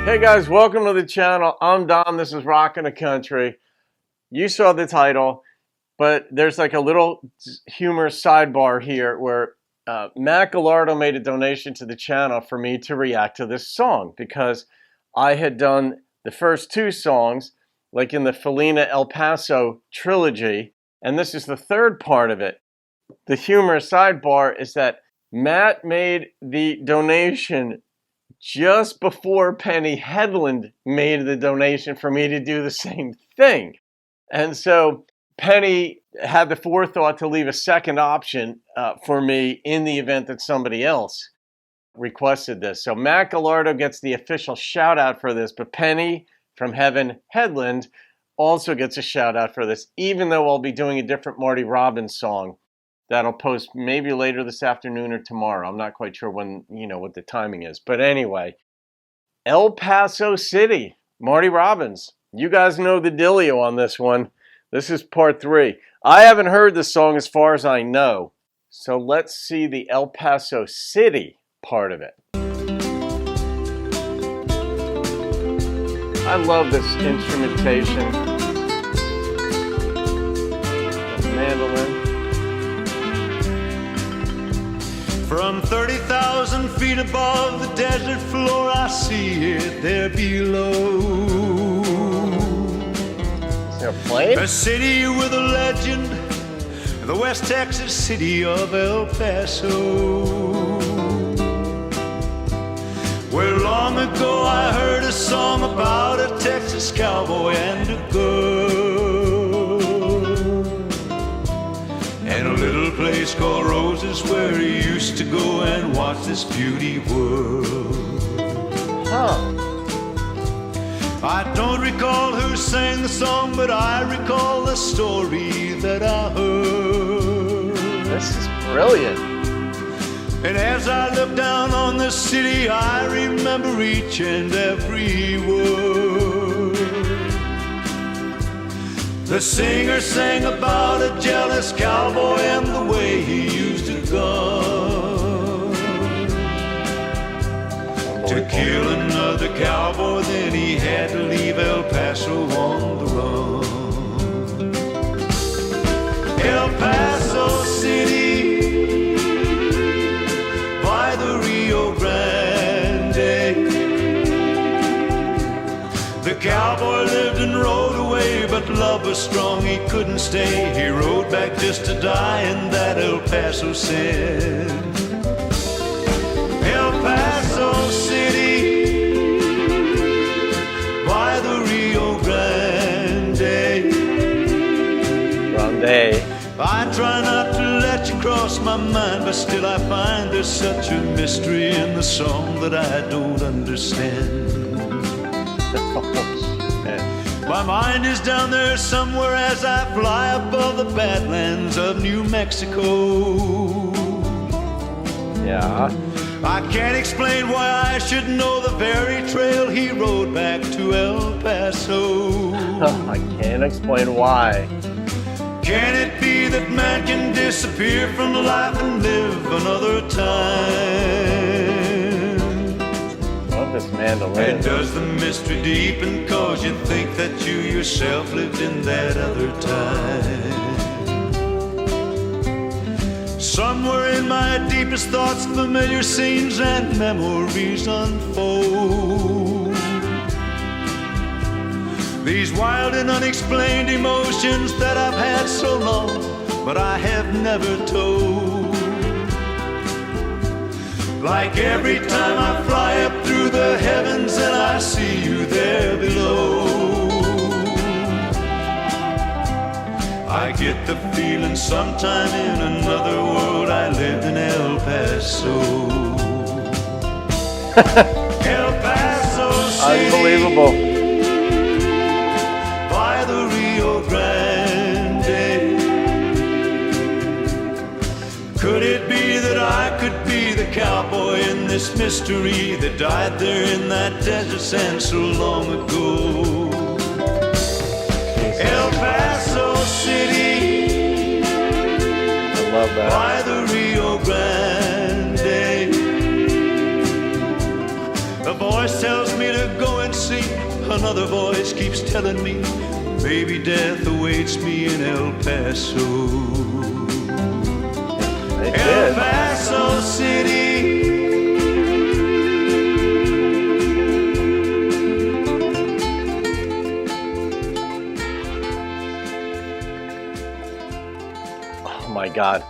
Hey guys, welcome to the channel. I'm Dom, this is Rockin' the Country. You saw the title, but there's like a little humorous sidebar here where Matt Galardo made a donation to the channel for me to react to this song because I had done the first two songs like in the Felina El Paso trilogy, and this is the third part of it. The humorous sidebar is that Matt made the donation just before Penny Headland made the donation for me to do the same thing. And so Penny had the forethought to leave a second option for me in the event that somebody else requested this. So Matt Galardo gets the official shout out for this, but Penny from Heaven Headland also gets a shout out for this, even though I'll be doing a different Marty Robbins song that'll post maybe later this afternoon or tomorrow. I'm not quite sure when, what the timing is. But anyway, El Paso City, Marty Robbins. You guys know the dealio on this one. This is part 3. I haven't heard this song as far as I know. So let's see the El Paso City part of it. I love this instrumentation. The mandolin. From 30,000 feet above the desert floor, I see it there below. Is there a plane? A city with a legend, the West Texas city of El Paso, where long ago I heard a song about a Texas cowboy and a girl, and a little place called Roses where he used to go and watch this beauty world. I don't recall who sang the song, but I recall the story that I heard. This is brilliant. And as I look down on the city, I remember each and every word. The singer sang about a jealous cowboy and the way he used a gun to kill another cowboy. Then he had to leave El Paso on the run. El Paso City by the Rio Grande, the cowboy lived and rode away, but love was strong, he couldn't stay. He rode back just to die, and that El Paso said. El Paso City by the Rio Grande. I try not to let you cross my mind, but still I find there's such a mystery in the song that I don't understand. My mind is down there somewhere as I fly above the badlands of New Mexico. Yeah. I can't explain why I should know the very trail he rode back to El Paso. I can't explain why. Can it be that man can disappear from life and live another time? Love this mandolin. And does the mystery deepen cause you think that you yourself lived in that other time? Somewhere in my deepest thoughts, familiar scenes and memories unfold. These wild and unexplained emotions that I've had so long, but I have never told. Like every time I fly up through the heavens and I see you there below, I get the feeling sometime in another world I lived in El Paso. El Paso City. Unbelievable. By the Rio Grande. Could it be that I could be the cowboy in this mystery that died there in that desert sand so long ago? El Paso City, I love that. by the Rio Grande. A voice tells me to go another voice keeps telling me, baby, death awaits me in El Paso. El Paso City. Oh my God.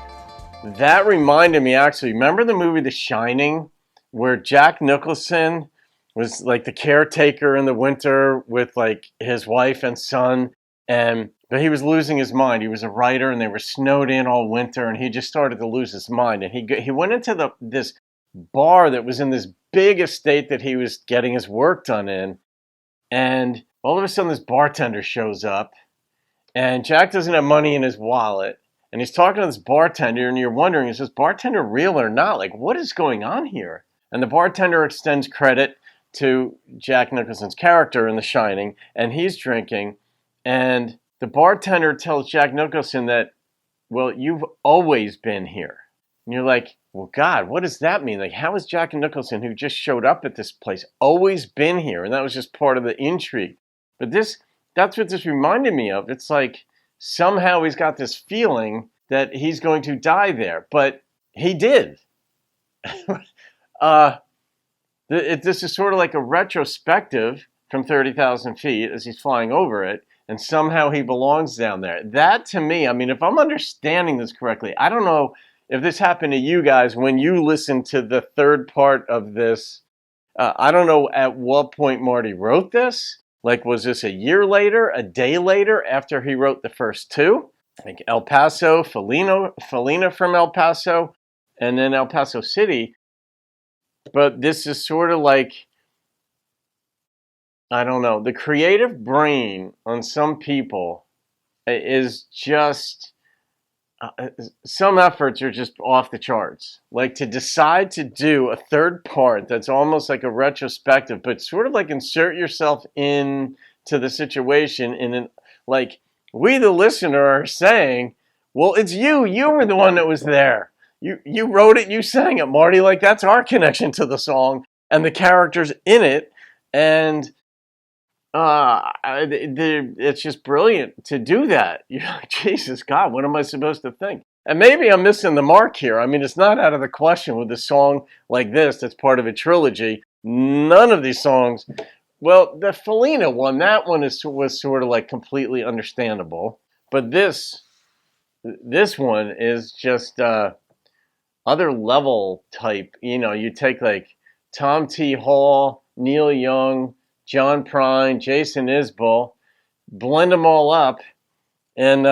That reminded me, actually, remember the movie The Shining, where Jack Nicholson was like the caretaker in the winter with like his wife and son, but he was losing his mind. He was a writer, and they were snowed in all winter, and he just started to lose his mind. And he went into this bar that was in this big estate that he was getting his work done in, and all of a sudden this bartender shows up, and Jack doesn't have money in his wallet. And he's talking to this bartender, and you're wondering, is this bartender real or not? Like, what is going on here? And the bartender extends credit to Jack Nicholson's character in The Shining, and he's drinking. And the bartender tells Jack Nicholson that, well, you've always been here. And you're like, well, God, what does that mean? Like, how is Jack Nicholson, who just showed up at this place, always been here? And that was just part of the intrigue. But that's what this reminded me of. It's like, somehow he's got this feeling that he's going to die there, but he did. This is sort of like a retrospective from 30,000 feet as he's flying over it, and somehow he belongs down there. That, to me, I mean, if I'm understanding this correctly, I don't know if this happened to you guys when you listened to the third part of this. I don't know at what point Marty wrote this. Like, was this a year later, a day later, after he wrote the first two? Like El Paso, Felina from El Paso, and then El Paso City. But this is sort of like, I don't know, the creative brain on some people is just, some efforts are just off the charts. Like, to decide to do a third part that's almost like a retrospective, but sort of like insert yourself into the situation, and like, we the listener are saying, well, it's you were the one that was there. You wrote it, you sang it, Marty. Like, that's our connection to the song and the characters in it. And it's just brilliant to do that. You're like, Jesus God, what am I supposed to think? And maybe I'm missing the mark here. I mean, it's not out of the question with a song like this that's part of a trilogy. None of these songs, well, the Felina one, that one was sort of like completely understandable. But this one is just other level type. You know, you take like Tom T. Hall, Neil Young, John Prine, Jason Isbell, blend them all up, and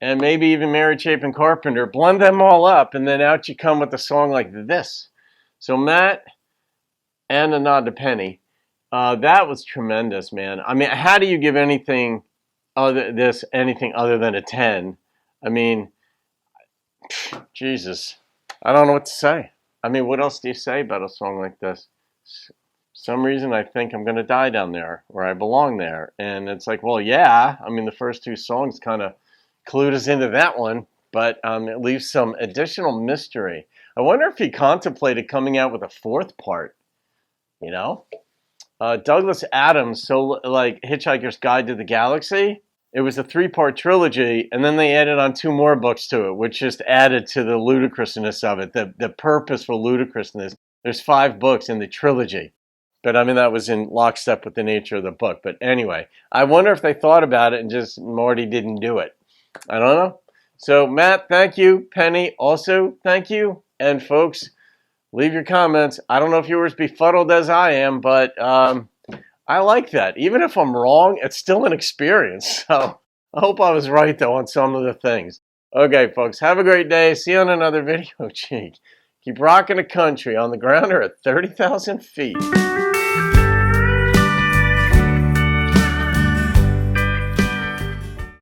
maybe even Mary Chapin Carpenter, blend them all up, and then out you come with a song like this. So Matt, and a nod to Penny, that was tremendous, man. I mean, how do you give anything other than a 10? I mean, Jesus, I don't know what to say. I mean, what else do you say about a song like this? Some reason I think I'm going to die down there, or I belong there. And it's like, well, yeah. I mean, the first two songs kind of clued us into that one, but it leaves some additional mystery. I wonder if he contemplated coming out with a fourth part, you know? Douglas Adams, so like Hitchhiker's Guide to the Galaxy, it was a 3-part trilogy, and then they added on 2 more books to it, which just added to the ludicrousness of it, the purposeful ludicrousness. There's 5 books in the trilogy. But I mean, that was in lockstep with the nature of the book. But anyway, I wonder if they thought about it and just Marty didn't do it. I don't know. So Matt, thank you. Penny, also thank you. And folks, leave your comments. I don't know if you were as befuddled as I am, but I like that. Even if I'm wrong, it's still an experience. So I hope I was right, though, on some of the things. Okay, folks, have a great day. See you on another video. Gee, keep rocking the country on the ground or at 30,000 feet.